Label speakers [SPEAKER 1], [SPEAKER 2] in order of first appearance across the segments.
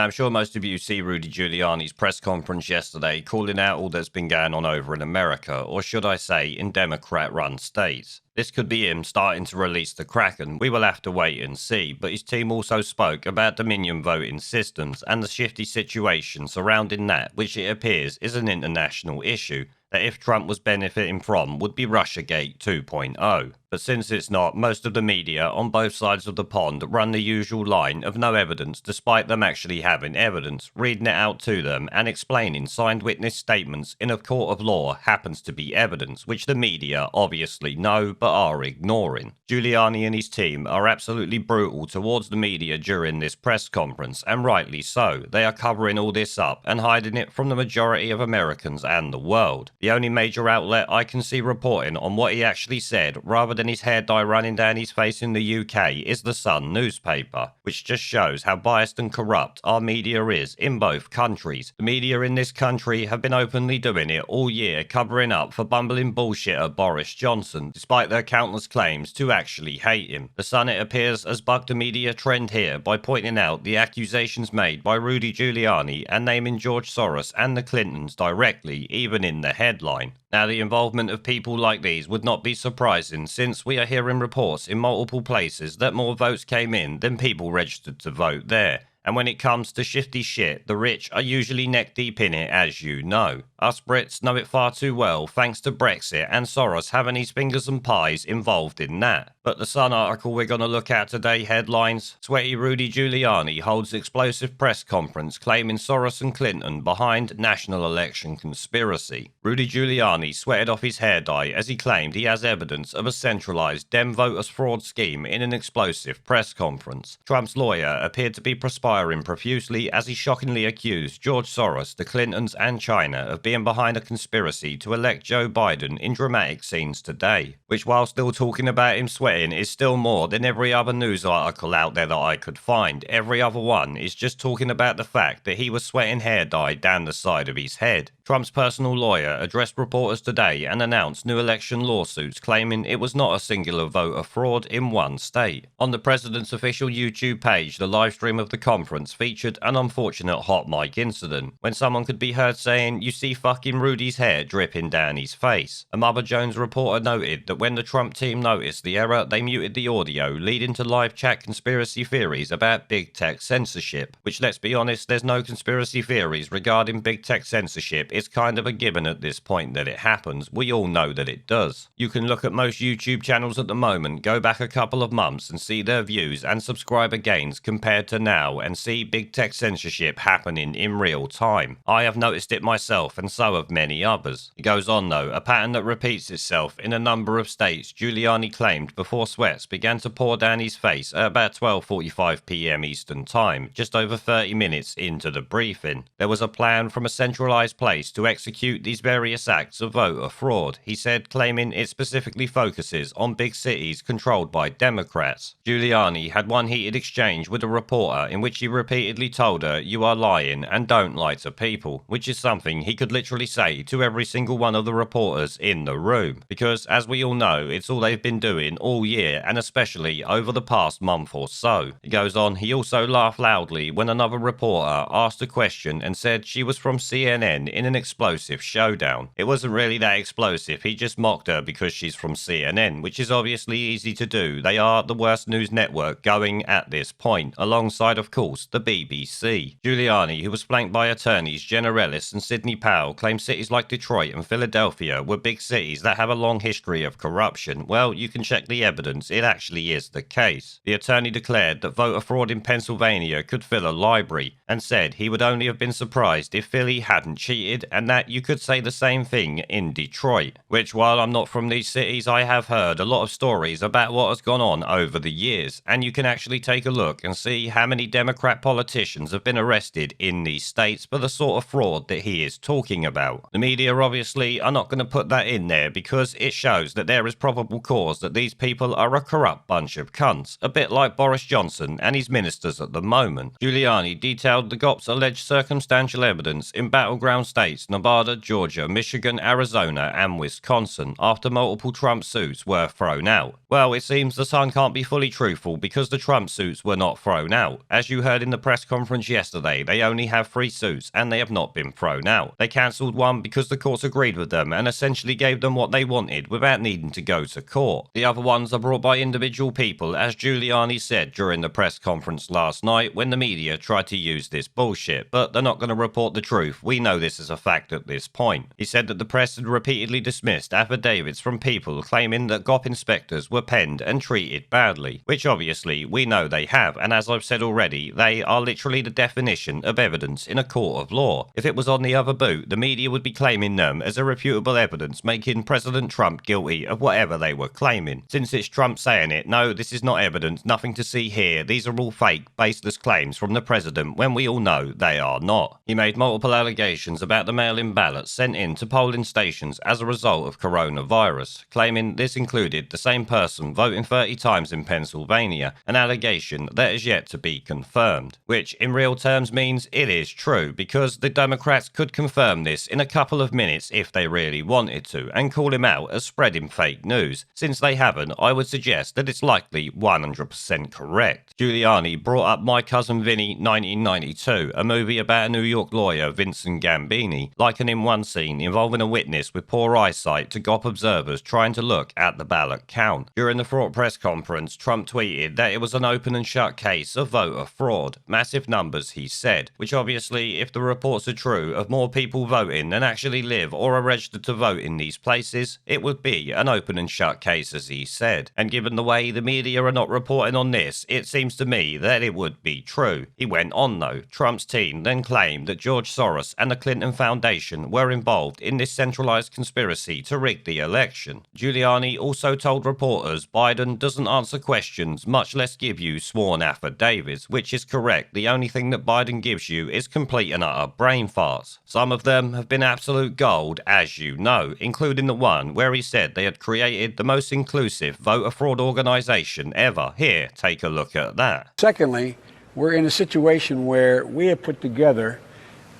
[SPEAKER 1] Now, I'm sure most of you see Rudy Giuliani's press conference yesterday calling out all that's been going on over in America, or should I say, in Democrat-run states. This could be him starting to release the Kraken. We will have to wait and see, but his team also spoke about Dominion voting systems and the shifty situation surrounding that, which it appears is an international issue that if Trump was benefiting from would be Russiagate 2.0. But since it's not, most of the media on both sides of the pond run the usual line of no evidence despite them actually having evidence, reading it out to them and explaining signed witness statements in a court of law happens to be evidence, which the media obviously know but are ignoring. Giuliani and his team are absolutely brutal towards the media during this press conference, and rightly so. They are covering all this up and hiding it from the majority of Americans and the world. The only major outlet I can see reporting on what he actually said, rather than his hair dye running down his face in the UK, is the Sun newspaper, which just shows how biased and corrupt our media is in both countries. The media in this country have been openly doing it all year, covering up for bumbling bullshitter Boris Johnson, despite their countless claims to actually hate him. The Sun, it appears, has bucked the media trend here by pointing out the accusations made by Rudy Giuliani and naming George Soros and the Clintons directly, even in the headline. Now, the involvement of people like these would not be surprising, since we are hearing reports in multiple places that more votes came in than people registered to vote there. And when it comes to shifty shit, the rich are usually neck deep in it, as you know. Us Brits know it far too well, thanks to Brexit and Soros having his fingers and pies involved in that. But the Sun article we're going to look at today headlines: Sweaty Rudy Giuliani holds explosive press conference claiming Soros and Clinton behind national election conspiracy. Rudy Giuliani sweated off his hair dye as he claimed he has evidence of a centralised Dem voters fraud scheme in an explosive press conference. Trump's lawyer appeared to be perspiring profusely as he shockingly accused George Soros, the Clintons and China of being behind a conspiracy to elect Joe Biden in dramatic scenes today, which, while still talking about him sweating, is still more than every other news article out there that I could find. Every other one is just talking about the fact that he was sweating hair dye down the side of his head. Trump's personal lawyer addressed reporters today and announced new election lawsuits claiming it was not a singular voter fraud in one state. On the president's official YouTube page, the live stream of the conference featured an unfortunate hot mic incident when someone could be heard saying, "You see fucking Rudy's hair dripping down his face." A Mother Jones reporter noted that when the Trump team noticed the error, they muted the audio, leading to live chat conspiracy theories about big tech censorship, which, let's be honest, there's no conspiracy theories regarding big tech censorship. It's kind of a given at this point that it happens. We all know that it does. You can look at most YouTube channels at the moment, go back a couple of months and see their views and subscriber gains compared to now, and see big tech censorship happening in real time. I have noticed it myself, and so have many others. It goes on though, a pattern that repeats itself in a number of states. Giuliani claimed before sweats began to pour down his face at about 12:45 p.m. Eastern Time, just over 30 minutes into the briefing. There was a plan from a centralized place to execute these various acts of voter fraud, he said, claiming it specifically focuses on big cities controlled by Democrats. Giuliani had one heated exchange with a reporter in which he repeatedly told her, "You are lying and don't lie to people," which is something he could literally say to every single one of the reporters in the room, because as we all know, it's all they've been doing all year and especially over the past month or so. It goes on, he also laughed loudly when another reporter asked a question and said she was from CNN in an explosive showdown. It wasn't really that explosive, he just mocked her because she's from CNN, which is obviously easy to do. They are the worst news network going at this point, alongside of course the BBC. Giuliani, who was flanked by attorneys Jenna Ellis and Sidney Powell, claimed cities like Detroit and Philadelphia were big cities that have a long history of corruption. Well, you can check the evidence, it actually is the case. The attorney declared that voter fraud in Pennsylvania could fill a library, and said he would only have been surprised if Philly hadn't cheated, and that you could say the same thing in Detroit. Which, while I'm not from these cities, I have heard a lot of stories about what has gone on over the years, and you can actually take a look and see how many Democrat politicians have been arrested in these states for the sort of fraud that he is talking about. The media obviously are not going to put that in there because it shows that there is probable cause that these people are a corrupt bunch of cunts, a bit like Boris Johnson and his ministers at the moment. Giuliani detailed the GOP's alleged circumstantial evidence in battleground states states, Nevada, Georgia, Michigan, Arizona, and Wisconsin, after multiple Trump suits were thrown out. Well, it seems the Sun can't be fully truthful because the Trump suits were not thrown out. As you heard in the press conference yesterday, they only have 3 suits and they have not been thrown out. They cancelled one because the courts agreed with them and essentially gave them what they wanted without needing to go to court. The other ones are brought by individual people, as Giuliani said during the press conference last night when the media tried to use this bullshit, but they're not going to report the truth. We know this is a fact at this point. He said that the press had repeatedly dismissed affidavits from people claiming that GOP inspectors were penned and treated badly, which obviously we know they have, and as I've said already, they are literally the definition of evidence in a court of law. If it was on the other boot, the media would be claiming them as irrefutable evidence, making President Trump guilty of whatever they were claiming. Since it's Trump saying it, no, this is not evidence, nothing to see here, these are all fake, baseless claims from the president, when we all know they are not. He made multiple allegations about the mail-in ballots sent in to polling stations as a result of coronavirus, claiming this included the same person voting 30 times in Pennsylvania, an allegation that is yet to be confirmed, which in real terms means it is true, because the Democrats could confirm this in a couple of minutes if they really wanted to, and call him out as spreading fake news. Since they haven't, I would suggest that it's likely 100% correct. Giuliani brought up My Cousin Vinny 1992, a movie about a New York lawyer, Vincent Gambini, likening one scene involving a witness with poor eyesight to GOP observers trying to look at the ballot count. During the fraught press conference, Trump tweeted that it was an open and shut case of voter fraud. Massive numbers, he said, which obviously, if the reports are true of more people voting than actually live or are registered to vote in these places, it would be an open and shut case, as he said. And given the way the media are not reporting on this, it seems to me that it would be true. He went on though. Trump's team then claimed that George Soros and the Clinton Foundation were involved in this centralized conspiracy to rig the election. Giuliani also told reporters Biden doesn't answer questions, much less give you sworn affidavits, which is correct. The only thing that Biden gives you is complete and utter brain farts. Some of them have been absolute gold, as you know, including the one where he said they had created the most inclusive voter fraud organization ever. Here, take a look at that.
[SPEAKER 2] Secondly, we're in a situation where we have put together,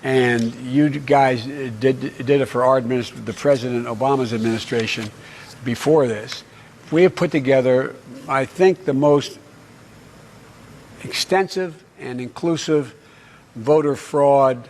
[SPEAKER 2] and you guys did it for our administration, the President Obama's administration before this. We have put together, I think, the most extensive and inclusive voter fraud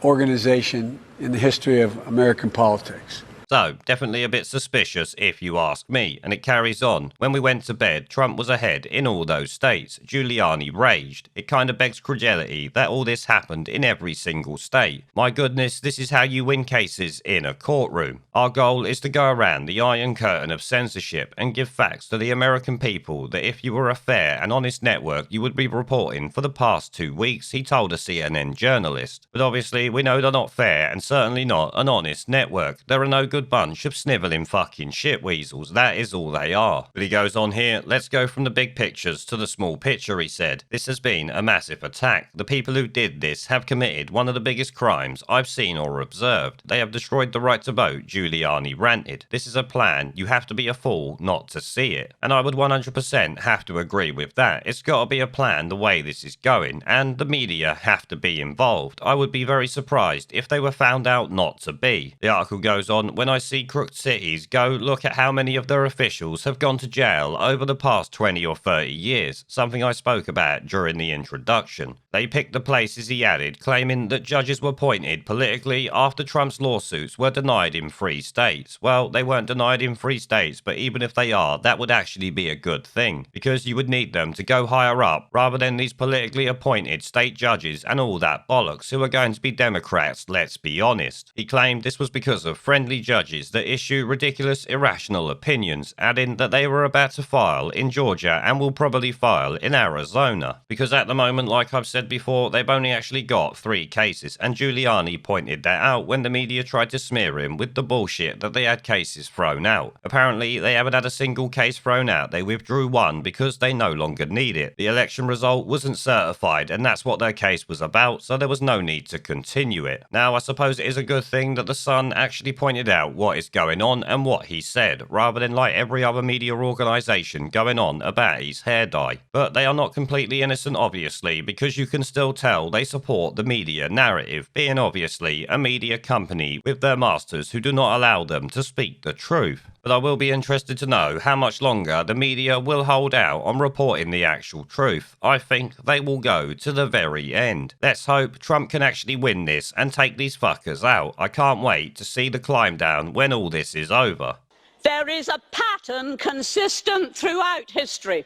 [SPEAKER 2] organization in the history of American politics.
[SPEAKER 1] So, definitely a bit suspicious if you ask me, and it carries on. When we went to bed, Trump was ahead in all those states. Giuliani raged. It kind of begs credulity that all this happened in every single state. My goodness, this is how you win cases in a courtroom. Our goal is to go around the iron curtain of censorship and give facts to the American people that if you were a fair and honest network, you would be reporting for the past 2 weeks, he told a CNN journalist. But obviously, we know they're not fair and certainly not an honest network. There are no good bunch of snivelling fucking shitweasels, that is all they are. But he goes on here, let's go from the big pictures to the small picture, he said. This has been a massive attack. The people who did this have committed one of the biggest crimes I've seen or observed. They have destroyed the right to vote, Giuliani ranted. This is a plan. You have to be a fool not to see it. And I would 100% have to agree with that. It's got to be a plan the way this is going, and the media have to be involved. I would be very surprised if they were found out not to be. The article goes on, when I see crooked cities, go look at how many of their officials have gone to jail over the past 20 or 30 years, something I spoke about during the introduction. They picked the places, he added, claiming that judges were appointed politically after Trump's lawsuits were denied in 3 states. Well, they weren't denied in 3 states, but even if they are, that would actually be a good thing, because you would need them to go higher up rather than these politically appointed state judges and all that bollocks who are going to be Democrats, let's be honest. He claimed this was because of friendly judges that issue ridiculous, irrational opinions, adding that they were about to file in Georgia and will probably file in Arizona. Because at the moment, like I've said before, they've only actually got 3 cases, and Giuliani pointed that out when the media tried to smear him with the bullshit that they had cases thrown out. Apparently, they haven't had a single case thrown out. They withdrew one because they no longer need it. The election result wasn't certified, and that's what their case was about, so there was no need to continue it. Now, I suppose it is a good thing that the Sun actually pointed out out what is going on and what he said, rather than like every other media organisation going on about his hair dye. But they are not completely innocent, obviously, because you can still tell they support the media narrative, being obviously a media company with their masters who do not allow them to speak the truth. But I will be interested to know how much longer the media will hold out on reporting the actual truth. I think they will go to the very end. Let's hope Trump can actually win this and take these fuckers out. I can't wait to see the climb down when all this is over.
[SPEAKER 3] There is a pattern consistent throughout history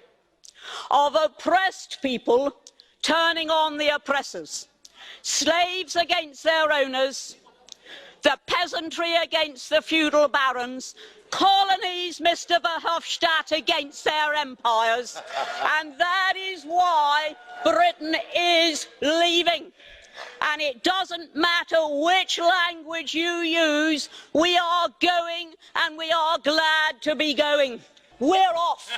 [SPEAKER 3] of oppressed people turning on the oppressors, slaves against their owners, the peasantry against the feudal barons, colonies, Mr. Verhofstadt, against their empires. And that is why Britain is leaving. And it doesn't matter which language you use, we are going, and we are glad to be going. We're off.